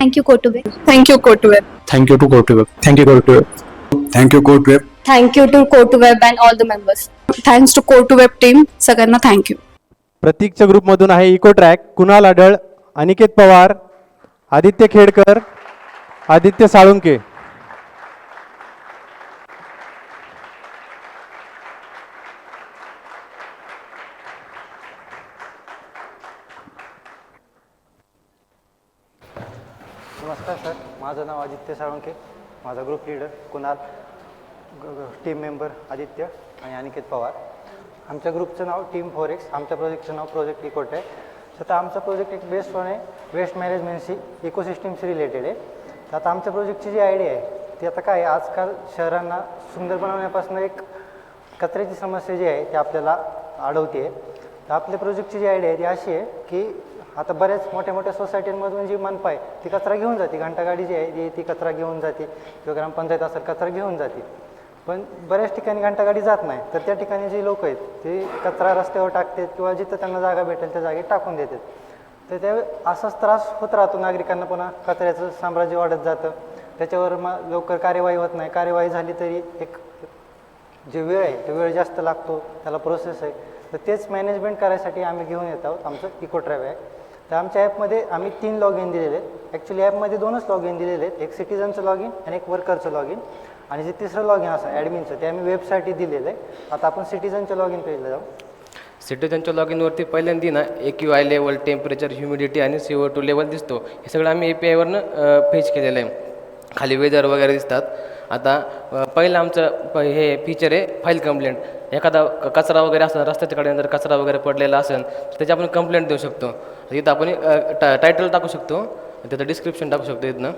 Thank you, Kotube. Thank you, Kotweb. Thank you to GoToWeb. Thank you, GoToWeb. Thank you GoToWeb. Thank you to Kotweb and all the members. Thanks to Kotweb team. सगळ्यांना thank you. प्रतीकच्या ग्रुपमधून आहे eco track, Kunal आढळ, अनिकेत पवार, आदित्य खेडकर, आदित्य साळुंके. नमस्कार sir, माझं नाव आदित्य साळुंके, माझा group leader Kunal, team member Aditya आणि अनिकेत पवार. आमच्या ग्रुपचं नाव टीम 4X, आमच्या प्रोजेक्टचं नाव प्रोजेक्ट इकोट आहे. तर आता आमचा प्रोजेक्ट एक बेस्ड ऑन आहे वेस्ट मॅनेजमेंटशी इकोसिस्टमशी रिलेटेड आहे. तर आता आमच्या प्रोजेक्टची जी आयडिया आहे ती आता काय आहे, आजकाल शहरांना सुंदर बनवण्यापासून एक कचऱ्याची समस्या जी आहे ती आपल्याला अडवते आहे. तर आपल्या प्रोजेक्टची जी आयडिया आहे ती अशी आहे की आता बऱ्याच मोठ्या मोठ्या सोसायटींमधून जी मनपा आहे ती कचरा घेऊन जाते, घंटागाडी जी आहे ती कचरा घेऊन जाते किंवा ग्रामपंचायत असेल कचरा घेऊन जाते. पण बऱ्याच ठिकाणी घंटागाडी जात नाही, तर त्या ठिकाणी जी लोक आहेत ते कचरा रस्त्यावर टाकतात किंवा जिथं त्यांना जागा भेटेल त्या जागेत टाकून देतात. तर त्या असाच त्रास होत राहतो नागरिकांना, पुन्हा कचऱ्याचं साम्राज्य वाढत जातं, त्याच्यावर मग लवकर कार्यवाही होत नाही. कार्यवाही झाली तरी एक जे वेळ आहे तो वेळ जास्त लागतो, त्याला प्रोसेस आहे. तर तेच मॅनेजमेंट करायसाठी आम्ही घेऊन येत आहोत आमचं इको ट्रॅव्ह आहे. तर आमच्या ॲपमध्ये आम्ही 3 लॉग इन दिलेले आहेत. ॲक्च्युली ॲपमध्ये 2च लॉग इन दिलेले आहेत, एक सिटीजनचं लॉग इन आणि एक वर्करचं लॉग इन. आणि जे तिसरं लॉग इन असं ॲडमिनचं ते आम्ही वेबसाईटही दिलेलं आहे. आता आपण सिटीजनच्या लॉग इन पेजला जाऊ. सिटीजनच्या लॉग इनवरती पहिल्यांदा ना AQI लेवल, टेम्परेचर, ह्युमिडिटी आणि CO2 लेवल दिसतो. हे सगळं आम्ही APIवरनं फेच केलेलं आहे. खाली वेदर वगैरे दिसतात. आता पहिलं आमचं हे फीचर आहे फाईल कंप्लेंट. एखादा कचरा वगैरे असेल रस्त्याच्या कडेने जर कचरा वगैरे पडलेला असेल तर त्याची आपण कंप्लेंट देऊ शकतो. इथं आपण टायटल टाकू शकतो, त्याचं डिस्क्रिप्शन टाकू शकतो. इथनं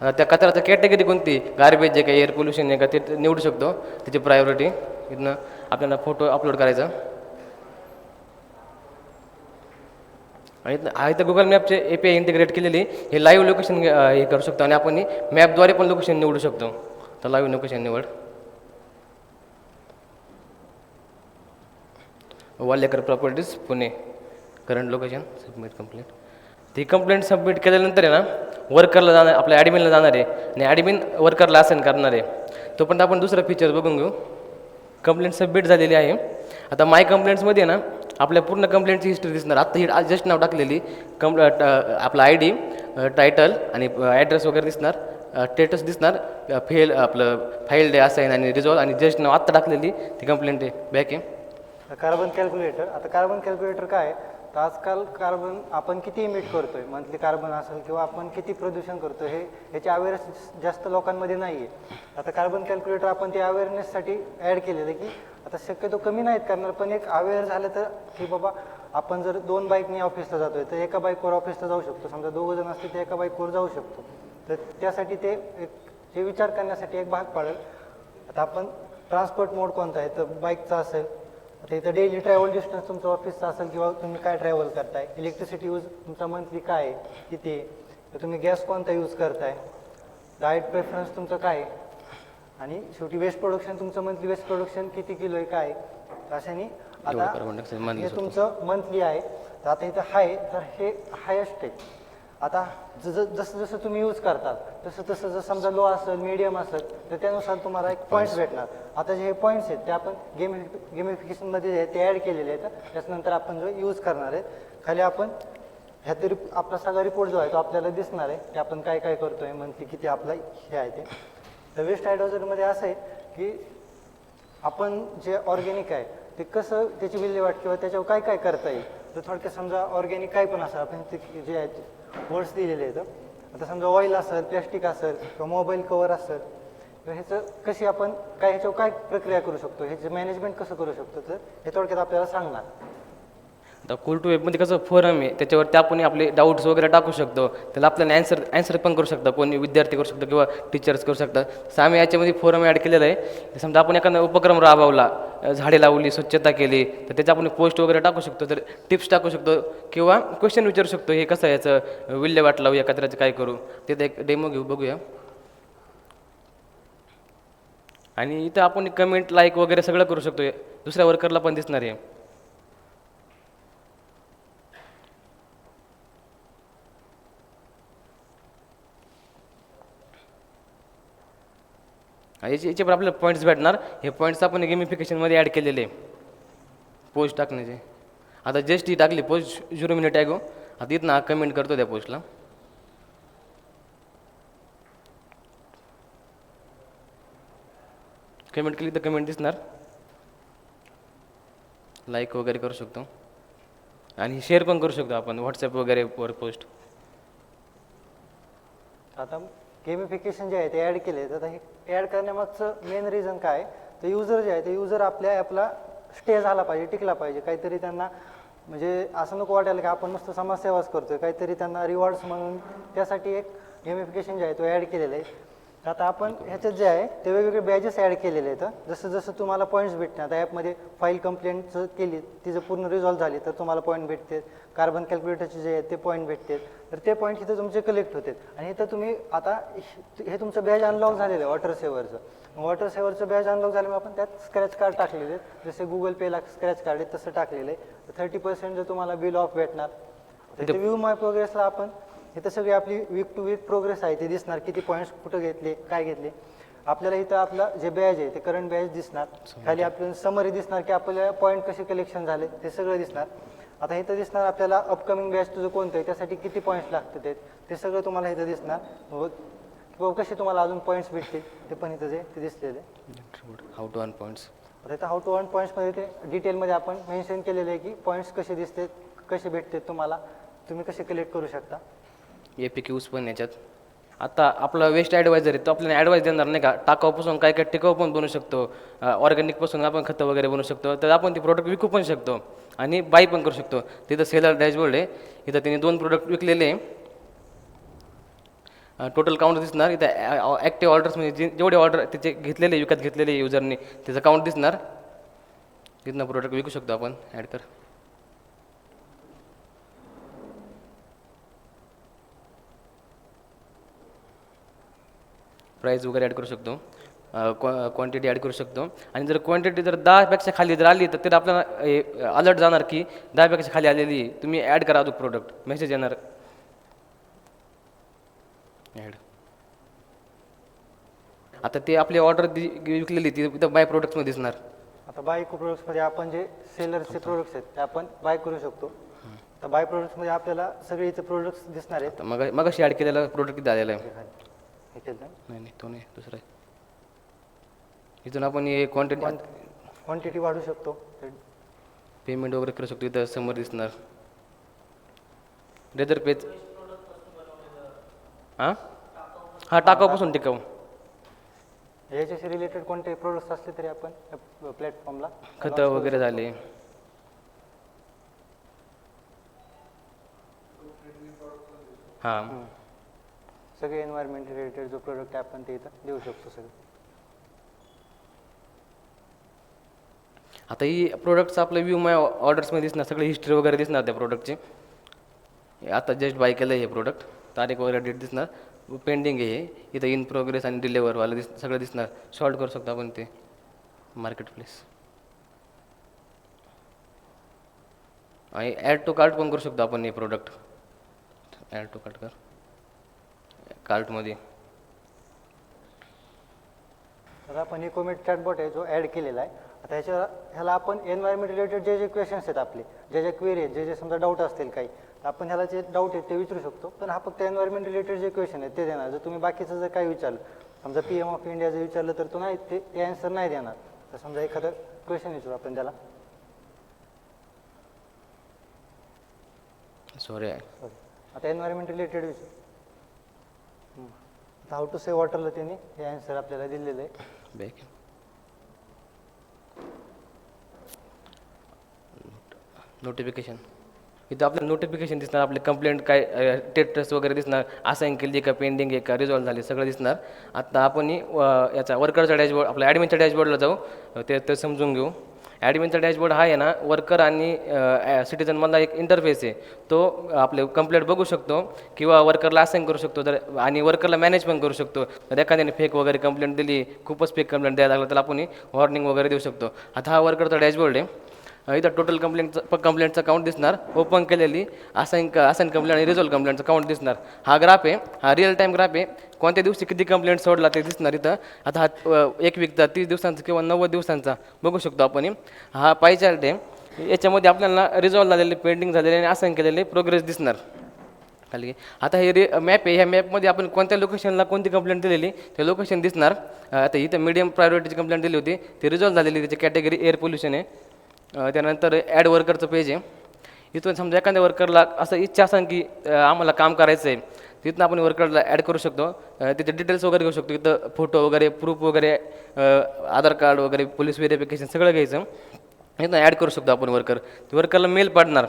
त्या कचऱ्याचं कॅटेगरी कोणती, गार्बेज आहे का, एअर पोल्युशन आहे का, ते निवडू शकतो. त्याची प्रायोरिटी इथनं आपल्याला फोटो अपलोड करायचा. आणि इथं गुगल मॅपचे API इंटिग्रेट केलेली हे लाईव्ह लोकेशन हे करू शकतो आणि आपण मॅपद्वारे पण लोकेशन निवडू शकतो. तर लाईव्ह लोकेशन निवड. Walekar properties Pune, current location, submit complaint. ती कंप्लेंट सबमिट केल्यानंतर आहे ना वर्करला जाणार, आपल्या ॲडमिनला जाणार आहे आणि ॲडमिन वर्करला असाइन करणार आहे. तोपर्यंत आपण दुसरं फीचर बघून घेऊ. कंप्लेंट सबमिट झालेली आहे. आता माय कंप्लेंट्समध्ये ना आपल्या पूर्ण कंप्लेंटची हिस्ट्री दिसणार. आत्ता ही जस्ट नाव टाकलेली आपला ID, टायटल आणि ॲड्रेस वगैरे दिसणार, स्टेटस दिसणार, आपलं फाईल डे असाइन आणि रिझॉल्व आणि जस्ट नाव आत्ता टाकलेली ती कंप्लेंट आहे. बॅक आहे कार्बन कॅल्क्युलेटर. आता कार्बन कॅल्क्युलेटर काय आहे, तर आजकाल कार्बन आपण किती इमिट करतोय, मंथली कार्बन असेल किंवा आपण किती प्रदूषण करतो याची अवेअरनेस जास्त लोकांमध्ये नाही आहे. आता कार्बन कॅल्क्युलेटर आपण ते अवेअरनेससाठी ॲड केलेलं की आता शक्यतो कमी नाहीत करणार, पण एक अवेअर झालं तर की बाबा आपण जर 2 बाईकनी ऑफिसला जातोय तर एका बाईकवर ऑफिसला जाऊ शकतो. समजा 2 जण असतील तर एका बाईकवर जाऊ शकतो. तर त्यासाठी ते हे विचार करण्यासाठी एक भाग पाडेल. आता आपण ट्रान्सपोर्ट मोड कोणता आहे, तर बाईकचा असेल. आता इथं डेली ट्रॅव्हल डिस्टन्स तुमचं ऑफिसचा असेल किंवा तुम्ही काय ट्रॅव्हल करताय, इलेक्ट्रिसिटी यूज तुमचा मंथली काय आहे किती आहे, तर तुम्ही गॅस कोणता यूज करताय, डाएट प्रेफरन्स तुमचं काय आहे, आणि शेवटी वेस्ट प्रोडक्शन तुमचं मंथली वेस्ट प्रोडक्शन किती किलो आहे काय. अशाने आता हे तुमचं मंथली आहे. तर आता इथं हाय, तर हे हायेस्ट आहे. आता जसं जसं तुम्ही यूज करतात तसं तसं जर समजा लो असेल, मीडियम असेल, तर त्यानुसार तुम्हाला एक पॉईंट्स भेटणार. आता जे हे पॉईंट्स आहेत ते आपण गेमिफिकेशनमध्ये जे आहे ते ॲड केलेले आहेत. त्याच्यानंतर आपण जो यूज करणार आहे खाली आपण ह्यात आपला सगळा रिपोर्ट जो आहे तो आपल्याला दिसणार आहे की आपण काय काय करतोय, मंथली किती आपला हे आहे ते. तर वेस्ट ॲडवायझरमध्ये असं आहे की आपण जे ऑर्गॅनिक आहे ते कसं त्याची विल्हेवाट किंवा त्याच्यावर काय काय करता येईल. तर थोडक्यात समजा ऑर्गॅनिक काय पण असेल, आपण ते जे आहेत वर्ड्स दिलेले आहेत. आता समजा ऑइल असेल, प्लॅस्टिक असेल किंवा मोबाईल कवर असेल, तर ह्याचं कशी आपण काय ह्याच्यावर काय प्रक्रिया करू शकतो, ह्याचं मॅनेजमेंट कसं करू शकतो, तर हे थोडक्यात आपल्याला सांगणार. आता Cool2Webमध्ये कसं फोरम आहे, त्याच्यावरती आपण आपले डाऊट्स वगैरे टाकू शकतो. त्याला आपल्याला ॲन्सर पण करू शकतो, कोणी विद्यार्थी करू शकतो किंवा टीचर्स करू शकतात. तर आम्ही याच्यामध्ये फोरम ॲड केलेलं आहे. समजा आपण एखादा उपक्रम राबवला, झाडे लावली, स्वच्छता केली, तर त्याचा आपण पोस्ट वगैरे टाकू शकतो, तर टिप्स टाकू शकतो किंवा क्वेश्चन विचारू शकतो, हे कसं याचं विल्हेवाट लावूया, कचऱ्याचं काय करू, ते एक डेमो घेऊ, बघूया. आणि इथं आपण कमेंट, लाईक वगैरे सगळं करू शकतो. दुसऱ्या वर्करला पण दिसणार आहे. याच्यावर आपल्याला पॉईंट्स भेटणार. हे पॉईंट्स आपण गेमिफिकेशनमध्ये ॲड केलेले पोस्ट टाकण्याचे. आता जस्ट ही टाकली पोस्ट 0 मिनिट टॅगो. आता इथं हा कमेंट करतो त्या पोस्टला. कमेंट केली तर कमेंट दिसणार. लाईक वगैरे करू शकतो आणि शेअर पण करू शकतो आपण व्हॉट्सअप वगैरे वर पोस्ट. आता गेमिफिकेशन जे आहे ते ॲड केले. तर आता हे ॲड करण्यामागचं मेन रिझन काय तर युजर जे आहे ते युजर आपल्या ॲपला स्टे झाला पाहिजे, टिकला पाहिजे. काहीतरी त्यांना म्हणजे असं नको वाटायला की आपण नुसतं समाजसेवाच करतोय, काहीतरी त्यांना रिवॉर्ड्स म्हणून त्यासाठी एक गेमिफिकेशन जे आहे तो ॲड केलेलं आहे. आता आपण ह्याच्यात जे आहे ते वेगवेगळे बॅजेस ॲड केलेले आहेत. जसं जसं तुम्हाला पॉईंट्स भेटणार. आता ॲपमध्ये फाईल कंप्लेंटचं केली, तिचं पूर्ण रिझॉल्व्ह झाली तर तुम्हाला पॉईंट भेटते. कार्बन कॅल्क्युलेटरचे जे आहेत ते पॉईंट भेटते. तर ते पॉईंट इथं तुमचे कलेक्ट होतात. आणि इथं तुम्ही आता हे तुमचं बॅज अनलॉक झालेलं आहे वॉटर सेवरचं. वॉटर सेवरचं बॅज अनलॉक झाल्यामुळे आपण त्यात स्क्रॅच कार्ड टाकलेले आहेत. जसे गुगल पेला स्क्रॅच कार्ड आहे तसं टाकलेलं आहे. 30% जर तुम्हाला बिल ऑफ भेटणार. तिथे व्ह्यू माय प्रोग्रेसला आपण इथं सगळी आपली वीक टू वीक प्रोग्रेस आहे ते दिसणार. किती पॉईंट्स कुठं घेतले, काय घेतले. आपल्याला इथं आपला जे बॅज आहे ते करंट बॅज दिसणार. खाली आपल्याला समरी दिसणार की आपल्याला पॉईंट कसे कलेक्शन झाले ते सगळं दिसणार. आता इथं दिसणार आपल्याला अपकमिंग बॅच तुझं कोणतं आहे, त्यासाठी किती पॉईंट्स लागतात ते सगळं तुम्हाला इथं दिसणार. किंवा कसे तुम्हाला अजून पॉईंट्स भेटतील ते पण इथं जे ते दिसलेले. How to earn points. आता इथं हाऊ टू अर्न पॉईंट्समध्ये ते डिटेलमध्ये आपण मेन्शन केलेलं आहे की पॉईंट्स कसे दिसतात, कसे भेटतात तुम्हाला, तुम्ही कसे कलेक्ट करू शकता. FAQs पण याच्यात. आता आपला वेस्ट ॲडवायझर आहे तो आपल्याला ॲडवाईस देणार नाही का, टाकाऊपासून काय काय टिकाऊ पण बनवू शकतो, ऑर्गॅनिकपासून आपण खतं वगैरे बनवू शकतो. तर आपण ते प्रोडक्ट विकू पण शकतो आणि बाय पण करू शकतो. तिथं सेलर डॅशबोर्ड आहे. इथं त्यांनी 2 प्रोडक्ट विकलेले. टोटल काउंट दिसणार. इथं ॲक्टिव्ह ऑर्डर्समध्ये जेवढे ऑर्डर त्याचे घेतलेले विकत घेतलेले युजरने त्याचं काउंट दिसणार. तिथनं प्रोडक्ट विकू शकतो आपण. ॲड कर. प्राईस वगैरे ॲड करू शकतो. क्वांटिटी ॲड करू शकतो. आणि जर क्वांटिटी जर 10पेक्षा खाली जर आली तर ते आपल्याला अलर्ट जाणार की 10पेक्षा खाली आलेली, तुम्ही ॲड करा अजून प्रोडक्ट. मेसेज येणार ॲड. आता ते आपली ऑर्डर विकलेली ती इथं बाय प्रोडक्ट्समध्ये दिसणार. आता बाय प्रोडक्ट्समध्ये आपण जे सेलरचे प्रोडक्ट्स आहेत ते आपण बाय करू शकतो. तर बाय प्रोडक्ट्समध्ये आपल्याला सगळे इथे प्रोडक्ट्स दिसणार आहेत. मग ॲड केलेला प्रोडक्ट किती आलेला आहे. नाही नाही तो नाही, दुसरा आहे. इथून आपण हे क्वांटिटी वाढू शकतो, पेमेंट वगैरे करू शकतो. इथं समोर दिसणार रेदर पेज. हां टाकाऊपासून टिकाऊ. याच्याशी रिलेटेड कोणते प्रोडक्ट्स असले तरी आपण प्लॅटफॉर्मला खतं वगैरे झाले. हां सगळे एन्व्हायरमेंट रिलेटेड जो प्रोडक्ट आहे आपण ते इथं देऊ शकतो सगळं. आता ही प्रोडक्टचं आपलं व्ह्यू माय ऑर्डर्समध्ये दिसणार. सगळी हिस्ट्री वगैरे दिसणार त्या प्रोडक्टची. आता जस्ट बाय केलं हे प्रोडक्ट, तारीख वगैरे डेट दिसणार. पेंडिंग आहे हे. इथं इन प्रोग्रेस आणि डिलेवरवालं सगळं दिसणार. शॉर्ट करू शकतो आपण ते मार्केट प्लेस. आणि ॲड टू कार्ट पण करू शकतो आपण हे प्रोडक्ट. ॲड टू कार्ट कर कार्टमध्ये. आता आपण इकोमेट चॅटबॉट आहे जो ॲड केलेला आहे. आता ह्याला आपण एन्व्हायरमेंट रिलेटेड जे जे क्वेश्चन्स आहेत आपले, जे क्वेरी आहेत, जे समजा डाऊट असतील काही, तर आपण ह्याला जे डाऊट आहेत ते विचारू शकतो. पण हा फक्त एन्व्हायरमेंट रिलेटेड जे क्वेश्चन आहेत ते देणार. जर तुम्ही बाकीचं जर काही विचारलं, समजा PM ऑफ इंडिया जर विचारलं तर तो नाही ते ॲन्सर नाही देणार. तर समजा एखादं क्वेश्चन विचारू आपण त्याला. सॉरी आता एन्व्हायरमेंट रिलेटेड विचार. हाऊ टू सेव्ह वॉटरला त्यांनी हे ॲन्सर आपल्याला दिलेलं आहे. Back notification. इथं आपल्याला नोटिफिकेशन दिसणार. आपले कंप्लेंट काय स्टेटस वगैरे दिसणार. असाईन केली का, पेंडिंग आहे का, रिझॉल्व्ह झाली, सगळं दिसणार. आता आपण याचा वर्करचा डॅशबोर्ड, आपल्या ॲडमिनच्या डॅशबोर्डला जाऊ, ते समजून घेऊ. ॲडमिनचा डॅशबोर्ड हा आहे ना, वर्कर आणि सिटीजनमधला एक इंटरफेस आहे. तो आपले कंप्लेंट बघू शकतो किंवा वर्करला असाईन करू शकतो. जर आणि वर्करला मॅनेज पण करू शकतो. जर एखाद्याने फेक वगैरे कंप्लेंट दिली, खूपच फेक कंप्लेंट द्यायला लागला तर आपण वॉर्निंग वगैरे देऊ शकतो. आता हा वर्करचा डॅशबोर्ड आहे. इथं टोटल कंप्लेंटचा काउंट दिसणार, ओपन केलेली, असाइन कंप्लेंट आणि रिझॉल्व कंप्लेंटचा काउंट दिसणार. हा ग्राफ आहे, हा रिअल टाईम ग्राफ आहे. कोणत्या दिवशी किती कंप्लेंट सोडला ते दिसणार इथं. आता हा 1 वीकचा, 30 दिवसांचा किंवा 90 दिवसांचा बघू शकतो आपण. हा पाय चार्ट आहे. याच्यामध्ये आपल्याला रिझॉल्व झालेले, पेंडिंग झालेले आणि असाइन केलेले प्रोग्रेस दिसणार खाली. आता हे मॅप आहे, ह्या मॅपमध्ये आपण कोणत्या लोकेशनला कोणती कंप्लेंट दिलेली ते लोकेशन दिसणार. आता इथं मीडियम प्रायोरिटीची कंप्लेंट दिली होती, ती रिझॉल्व झालेली, त्याची कॅटेगरी एअर पोल्युशन आहे. त्यानंतर ॲड वर्करचं पेज आहे. इथून समजा एखाद्या वर्करला असं इच्छा असेल की आम्हाला काम करायचं आहे, तिथून आपण वर्करला ॲड करू शकतो. तिथे डिटेल्स वगैरे घेऊ शकतो. इथं फोटो वगैरे, प्रूफ वगैरे, आधार कार्ड वगैरे, पोलीस व्हेरिफिकेशन सगळं घ्यायचं. इथं ॲड करू शकतो आपण वर्कर. वर्करला मेल पाडणार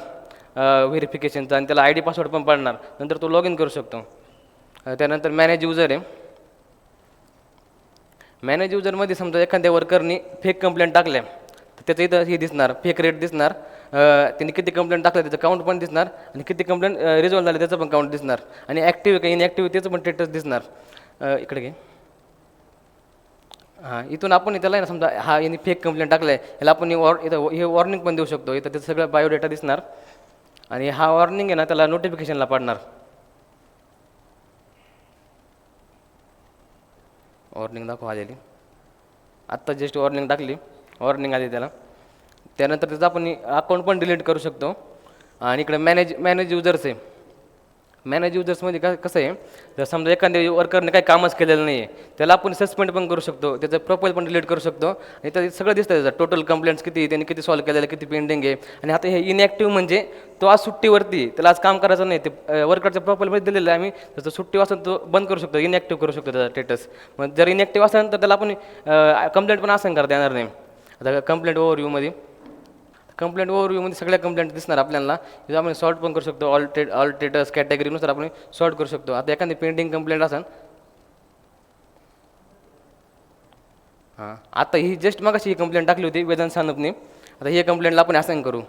व्हेरिफिकेशनचा आणि त्याला ID पासवर्ड पण पाडणार. नंतर तो लॉग इन करू शकतो. त्यानंतर मॅनेज युजर आहे. मॅनेज युजरमध्ये समजा एखाद्या वर्करनी फेक कंप्लेंट टाकल्या तर त्याचं इथं हे दिसणार, फेक रेट दिसणार. त्यांनी किती कंप्लेंट टाकलं त्याचं काउंट पण दिसणार आणि किती कंप्लेंट रिझॉल्व झाले त्याचं पण काउंट दिसणार. आणि ॲक्टिव्ह का इनॲक्टिव्ह त्याचं पण स्टेटस दिसणार. इकडे घे. हां, इथून आपण त्याला ना समजा हा यांनी फेक कंप्लेंट टाकलं आहे, याला आपण इथं हे वॉर्निंग पण देऊ शकतो. इथं त्याचं सगळं बायोडेटा दिसणार आणि हा वॉर्निंग आहे ना त्याला नोटिफिकेशनला पाडणार. वॉर्निंग दाखवा आलेली, आत्ता जस्ट वॉर्निंग टाकली, वॉर्निंग आली त्याला. त्यानंतर त्याचं आपण अकाउंट पण डिलीट करू शकतो. आणि इकडे मॅनेज युजर्स आहे. मॅनेज युजर्समध्ये कसं आहे, जर समजा एखाद्या वर्करने काही कामच केलेलं नाही आहे त्याला आपण सस्पेंड पण करू शकतो, त्याचं प्रोफाईल पण डिलीट करू शकतो. आणि त्यात सगळं दिसतं त्याचं टोटल कंप्लेंट्स किती, त्यांनी किती सॉल्व्ह केलेलं, किती पेंडिंग आहे. आणि आता हे इनॲक्टिव्ह म्हणजे तो आज सुट्टीवरती, त्याला आज काम करायचं नाही, ते वर्करच्या प्रोफाईलमध्ये दिलेलं आहे आम्ही. त्याचं सुट्टी असेल तो बंद करू शकतो, इनॲक्टिव्ह करू शकतो त्याचा स्टेटस. मग जर इनॲक्टिव्ह असेल तर त्याला आपण कंप्लेंट पण असाइन करता येणार नाही. आता कंप्लेंट ओव्हरव्ह्यूमध्ये सगळ्या कंप्लेंट दिसणार आपल्याला. तिथं आपण सॉर्ट पण करू शकतो, ऑल स्टेटस कॅटेगरीनुसार आपण सॉर्ट करू शकतो. आता एखादी पेंडिंग कंप्लेंट असेल, हां आता ही जस्ट मग अशी ही कंप्लेंट टाकली होती वेदन सानपने. आता ही कंप्लेंटला आपण असाइन करू.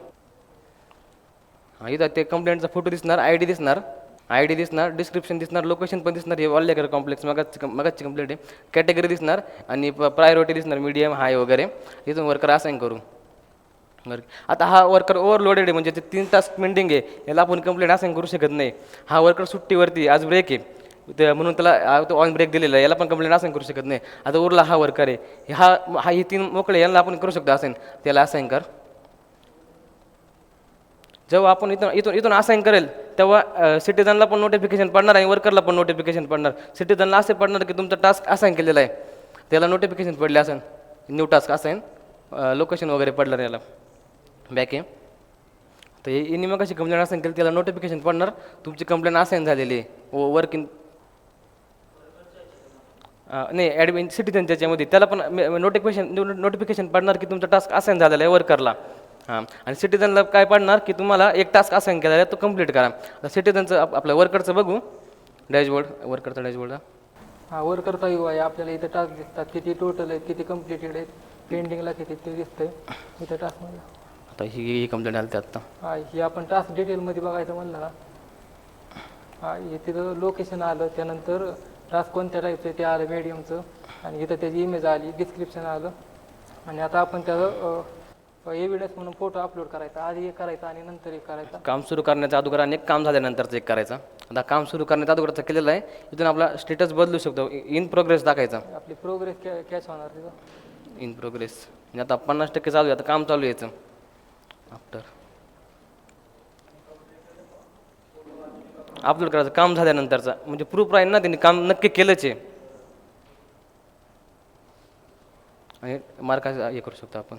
हां, इथं ते कंप्लेंटचा फोटो दिसणार, ID दिसणार, डिस्क्रिप्शन दिसणार, लोकेशन पण दिसणार. हे वाल्लेकर कॉम्प्लेक्स मगाची कंप्लेंट आहे. कॅटेगरी दिसणार आणि प्रायोरिटी दिसणार, मीडियम, हाय वगैरे. इथून वर्कर असाइन करू. आता हा वर्कर ओव्हरलोडेड आहे, म्हणजे ते 3 तास पेंडिंग आहे, याला आपण कंप्लेंट असाइन करू शकत नाही. हा वर्कर सुट्टीवरती, आज ब्रेक आहे म्हणून त्याला तो ऑन ब्रेक दिलेला आहे, याला पण कंप्लेंट असाइन करू शकत नाही. आता उरला हा वर्कर आहे, ही 3 मोकळे, याला आपण करू शकतो असाइन. त्याला असाइन कर. जेव्हा आपण इथून असाइन करेल तेव्हा सिटीजनला पण नोटिफिकेशन पडणार आणि वर्करला पण नोटिफिकेशन पडणार. सिटीजनला असे पडणार की तुमचा टास्क असाइन केलेला आहे, त्याला नोटिफिकेशन पडले असेल, न्यू टास्क असाइन, लोकेशन वगैरे पडलं याला बॅक आहे. तर यांनी मग अशी कंप्लेंट असाइन केली, त्याला नोटिफिकेशन पडणार तुमची कंप्लेंट असाइन झालेली आहे. वर्किंग नाही, ॲडमिन सिटीजनच्या याच्यामध्ये त्याला पण नोटिफिकेशन पडणार की तुमचा टास्क असाइन झालेला आहे वर्करला. हां, आणि सिटीजनला काय पडणार की तुम्हाला एक टास्क असाइन केलेला आहे, तो कंप्लीट करा. आता सिटीजनचं आपल्या वर्करचं बघू डॅशबोर्ड, वर्करचा डॅशबोर्ड. हा वर्करचा व्यू आहे. आपल्याला इथं टास्क दिसतात, किती टोटल आहेत, किती कम्प्लिटेड आहेत, पेंडिंगला किती ते दिसतंय इथं टास्कमध्ये. आता ही कंप्लेंट आली आत्ता. हा, ही आपण टास्क डिटेलमध्ये बघायचं म्हणलं ना, हा हे तिथं लोकेशन आलं, त्यानंतर टास्क कोणत्या टाईपचं आहे ते आलं मीडियमचं, आणि इथं त्याची इमेज आली, डिस्क्रिप्शन आलं. आणि आता आपण त्याचं एव्हिडन्स म्हणून फोटो अपलोड करायचा, आधी एक करायचा आणि नंतर एक करायचा. काम सुरू करण्याच्या अगोदर आणि काम झाल्यानंतरचं एक करायचा. आता काम सुरू करण्याच्या अगोदरचं केलेलं आहे, इथून आपला स्टेटस बदलू शकतो, इन प्रोग्रेस दाखायचा. आपली प्रोग्रेस कॅच होणार तिथं, इन प्रोग्रेस. म्हणजे आता 50% चालू आहे, आता काम चालू यायचं. आफ्टर अपलोड करायचं काम झाल्यानंतरचा, म्हणजे प्रूफ राहील ना त्यांनी काम नक्की केलंच आहे. आणि मार्काचं हे करू शकतो आपण.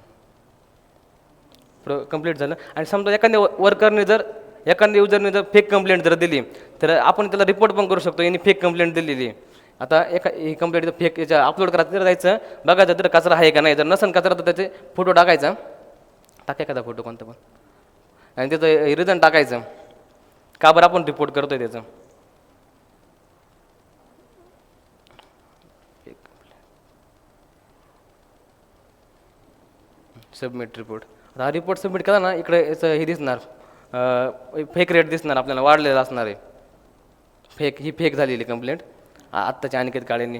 कंप्लीट झालं. आणि समजा एखाद्या वर्करने एखाद्या युजरने जर फेक कंप्लेंट जर दिली तर आपण त्याला रिपोर्ट पण करू शकतो, यांनी फेक कंप्लेंट दिलेली आहे. आता ही कंप्लेंट फेक याच्या अपलोड करायचं, तर जायचं बघायचं तर कचरा आहे का नाही, जर नसेल कचरा तर त्याचे फोटो टाकायचा, एखादा फोटो कोणता पण, आणि त्याचं रिझन टाकायचं का बरं आपण रिपोर्ट करतोय त्याचं. Submit report. हा रिपोर्ट सबमिट केला ना, इकडे याचं हे दिसणार, फेक रेट दिसणार आपल्याला, वाढलेला असणार आहे. ही फेक झालेली कंप्लेंट आत्ताच्या अनिकेत काळेंनी.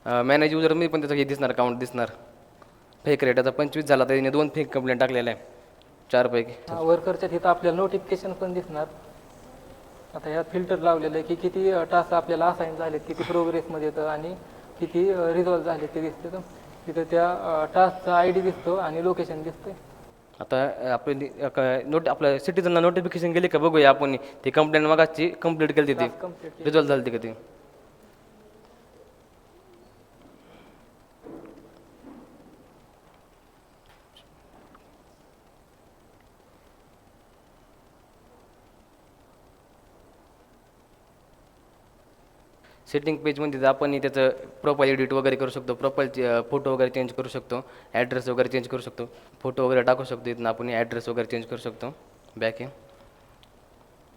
मॅनेज युजरमध्ये पण त्याचं हे दिसणार, काउंट दिसणार. फेक रेट आता 25 झाला, तर त्याने 2 फेक कंप्लेंट टाकलेल्या आहे 4पैकी. वर्करच्या तिथं आपल्याला नोटिफिकेशन पण दिसणार. आता ह्यात फिल्टर लावलेलं आहे की किती टास्क आपल्याला असाईन झालेत, किती प्रोग्रेसमध्ये येतं आणि किती रिझॉल्व झाले ते दिसते. तर तिथं त्या टास्कचा ID दिसतो आणि लोकेशन दिसते. आता आपल्या सिटीजनला नोटिफिकेशन गेले का बघूया आपण. ती कंप्लेंट मगाची कंप्लीट केली ती कंप्लीट रिझॉल्व झाली का ती. सेटिंग पेजमध्ये आपण त्याचं प्रोफाईल एडिट वगैरे करू शकतो, प्रोफाईलचे फोटो वगैरे चेंज करू शकतो, ॲड्रेस वगैरे चेंज करू शकतो, फोटो वगैरे टाकू शकतो. इथून आपण ॲड्रेस वगैरे चेंज करू शकतो. बॅक आहे.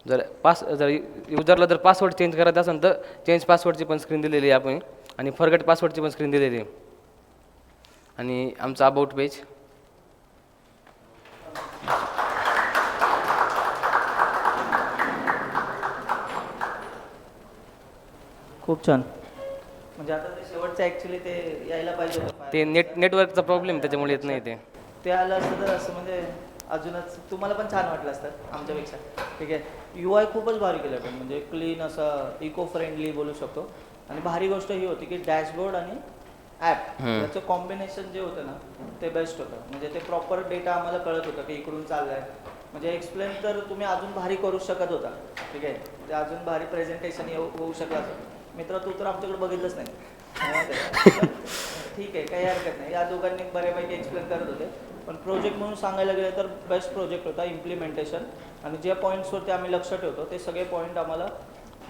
जर युजरला जर पासवर्ड चेंज करायचा असेल तर चेंज पासवर्डची पण स्क्रीन दिलेली आहे आपण, आणि फॉरगेट पासवर्डची पण स्क्रीन दिलेली आहे. आणि आमचं अबाउट पेज. खूप छान. म्हणजे आता ते शेवटचं ॲक्च्युली ते यायला पाहिजे होतं. ते नेटवर्कचा प्रॉब्लेम त्याच्यामुळे येत नाही ते आलं असतं तर असं म्हणजे अजूनच तुम्हाला पण छान वाटलं असतं आमच्यापेक्षा. ठीक आहे. UI खूपच भारी केलं पण, म्हणजे क्लीन असं इको फ्रेंडली बोलू शकतो. आणि भारी गोष्ट ही होती की डॅशबोर्ड आणि ॲप याचं कॉम्बिनेशन जे होतं ना ते बेस्ट होतं. म्हणजे ते प्रॉपर डेटा आम्हाला कळत होतं की इकडून चाललं आहे. म्हणजे एक्सप्लेन तर तुम्ही अजून भारी करू शकत होता. ठीक आहे. ते अजून भारी प्रेझेंटेशन होऊ शकलं असं. मित्र तू तर आमच्याकडे बघितलंच नाही. ठीक आहे, काही हरकत नाही. या दोघांनी बऱ्यापैकी एक्सप्लेन करत होते. पण प्रोजेक्ट म्हणून सांगायला गेलं तर बेस्ट प्रोजेक्ट होता. इम्प्लिमेंटेशन आणि जे पॉईंट्सवरती आम्ही लक्ष ठेवतो ते सगळे पॉईंट आम्हाला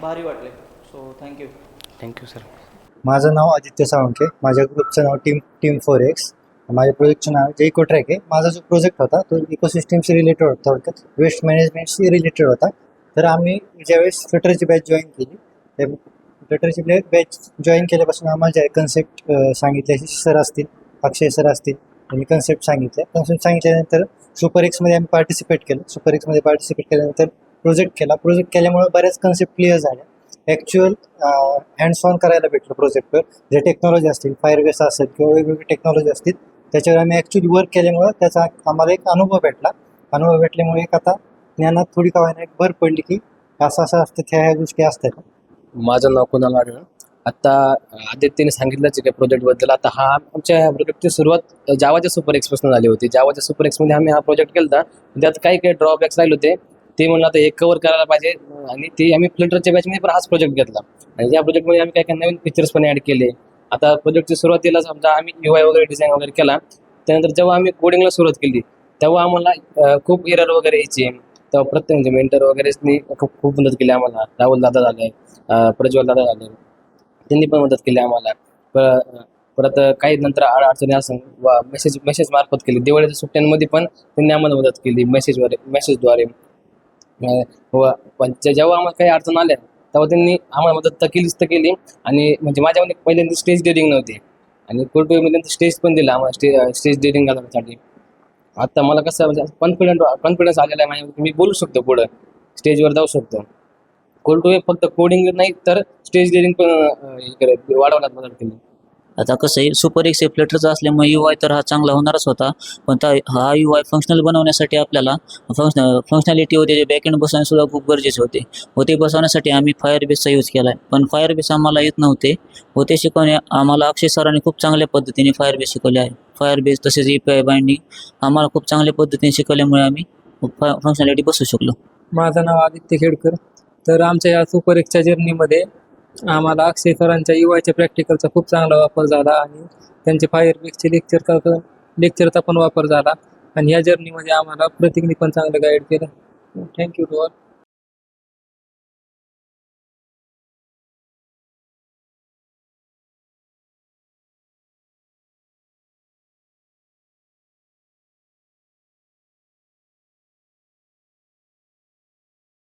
भारी वाटले. So thank you. Thank you sir. माझं नाव आदित्य साळुंखे. माझ्या ग्रुपचं नाव टीम 4X. माझ्या प्रोजेक्टचं नाव जे इकोट्रॅक आहे. माझा जो प्रोजेक्ट होता तो इकोसिस्टमशी रिलेटेड होता, थोडक्यात वेस्ट मॅनेजमेंटशी रिलेटेड होता. तर आम्ही ज्यावेळेस फ्लटरची बॅच जॉईन केली, त्या फ्लटरची बॅच जॉईन केल्यापासून आम्हाला जे कन्सेप्ट सांगितले, सर असतील, अक्षय सर असतील, त्यांनी कन्सेप्ट सांगितल्यानंतर सुपरएक्समध्ये आम्ही पार्टिसिपेट केलं. सुपरएक्समध्ये पार्टिसिपेट केल्यानंतर प्रोजेक्ट केला. प्रोजेक्ट केल्यामुळे बऱ्याच कन्सेप्ट क्लिअर झाल्या. ॲक्च्युअल हँड्स ऑन करायला भेटलं प्रोजेक्टवर. जे टेक्नॉलॉजी असतील, फायरबेस असेल किंवा वेगवेगळी टेक्नॉलॉजी असतील, त्याच्यावर आम्ही ॲक्च्युअली वर्क केल्यामुळं त्याचा आम्हाला एक अनुभव भेटला. अनुभव भेटल्यामुळे एक आता ज्ञानात थोडी का होईना एक भर पडली की असं असतं, ह्या गोष्टी असतात. माझं नाव कुणाल आढळ. आता आदित्यने सांगितलंच आहे प्रोजेक्टबद्दल. आता हा आमच्या प्रोजेक्टची सुरुवात जावाच्या सुपर एक्सपासून झाली होती. जावाच्या सुपर एक्समध्ये आम्ही हा प्रोजेक्ट केला. त्यात काही ड्रॉबॅक्स राहिले होते, ते म्हणलं आता हे कव्हर करायला पाहिजे. आणि ते आम्ही फ्लटरच्या बॅचमध्ये पण हाच प्रोजेक्ट घेतला. आणि या प्रोजेक्टमध्ये आम्ही काही नवीन फीचर्स पण ॲड केले. आता प्रोजेक्टची सुरुवातीला समजा आम्ही UI वगैरे डिझाईन वगैरे केला. त्यानंतर जेव्हा आम्ही कोडिंगला सुरुवात केली तेव्हा आम्हाला खूप एरर वगैरे यायचे. तेव्हा प्रत्येक म्हणजे मेंटर वगैरेनी खूप मदत केली आम्हाला. राहुल दादा झाले, प्रज्वल दादा झाले, त्यांनी पण मदत केली आम्हाला. परत काही नंतर अडचणी असं मेसेज मार्फत केली. दिवाळीच्या सुट्ट्यांमध्ये पण त्यांनी आम्हाला मदत केली मेसेजद्वारे. पण जेव्हा आम्हाला काही अडचण आल्या तेव्हा त्यांनी आम्हाला मदत तर केली. आणि म्हणजे माझ्यामध्ये पहिल्यांदा स्टेज डेअरिंग नव्हती आणि कोर्टमध्ये स्टेज पण दिला आम्हाला स्टेज डेअरिंग करण्यासाठी. आता मला कसं म्हणजे कॉन्फिडन्स आलेला आहे माझ्यामध्ये, मी बोलू शकतो, पुढं स्टेजवर जाऊ शकतो. कोर्टवे फक्त कोडिंग नाही तर स्टेज डेअरिंग पण वाढवण्यात मदत केली. आता कसं आहे, सुपर एक्स फ्लटरचा असल्यामुळे UI तर हा चांगला होणारच होता. पण हा UI फंक्शनल बनवण्यासाठी आपल्याला फंक्शनॅलिटी व त्याचे बॅकएंड बसवणेसुद्धा खूप गरजेचे होते. व ते बसवण्यासाठी आम्ही फायरबेसचा यूज केला आहे. पण फायरबेस आम्हाला येत नव्हते व ते शिकवणे आम्हाला अक्षय सरांनी खूप चांगल्या पद्धतीने फायरबेस शिकवले आहे. फायरबेस तसेच API बाइंडिंग आम्हाला खूप चांगल्या पद्धतीने शिकवल्यामुळे आम्ही फंक्शनॅलिटी बसवू शकलो. माझं नाव आदित्य खेडकर. तर आमच्या या सुपर एक्सच्या जर्नीमध्ये आम्हाला अक्षय सरांच्या UIच्या प्रॅक्टिकलचा खूप चांगला वापर झाला आणि त्यांचे फायरबेसचे लेक्चरचा पण वापर झाला. आणि या जर्नीमध्ये आम्हाला प्रतीकने पण चांगलं गाईड केलं. Thank you to all.